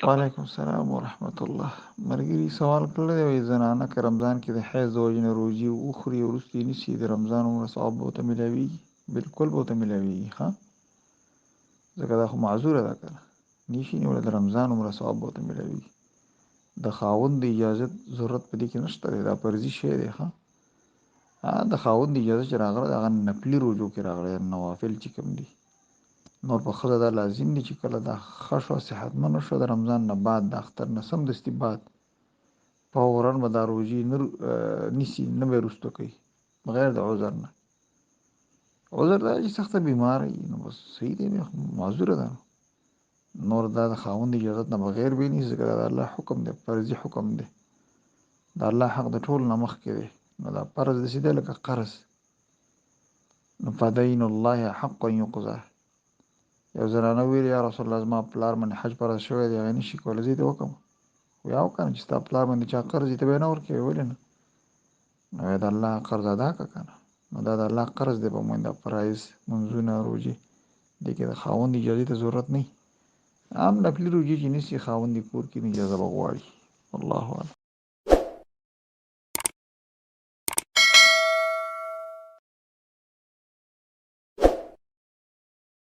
وعلیکم السلام ورحمت الله. مرګري سوال کړل دی وایي زنانه که رمضان کې د حیض د وجې نه روژې وخوري وروسته یې نیسي د رمضان عمره ثواب به ورته میلاویږي؟ بالکل به ورته میلاویږي. ښه ځکه دا خو معذوره ده که نه نیشي نیولی د رمضان عمره ثواب به ورته میلاویږي. د خاوند د اجازت ضرورت په دې کې نشته دی، دا فرضي شی دی. ښه د خاوند د اجازه چې راغله د هغه نفلي روژو کې راغلی، نوافل چې کوم دي نور په ښځه دا لازم دي چې کله دا ښه شوه صحتمنه شوه د رمضان نه بعد د اختر نه سمدستي بعد فوراً به دا روژې نه نیسي، نه به یې وروسته کوي بغیر د عذر نه. عذر دا چې سخته بیمار وي نو بس صحیح دی، بیا معذوره ده. نور دا د خاوند اجازت نه بغیر به یې نیسي ځکه دا د الله حکم دی، فرضي حکم دی. د الله حق د ټول نه مخکې دی. نو دا فرض داسې دی لکه قرض. نو فدین الله حق یقضی. یو زنانه ویل یا رسول الله زما پلار باندې حج فرض شوی دی هغه نشي کولی، زه یې ته وکړم. یا وکړه چې ستا پلار باندې چا قرض یې ته به یې نه ورکوې، ولې نه؟ نو د الله قرض ادا کړه که نه. نو دا د الله قرض دی په موږ، دا فرایض منځونه روژې دې کې د خاوند اجازې ته ضرورت نه وي. عام نفلي روژې چې نیسي خاوند یې کور کې اجازه به غواړي. الله اعلم.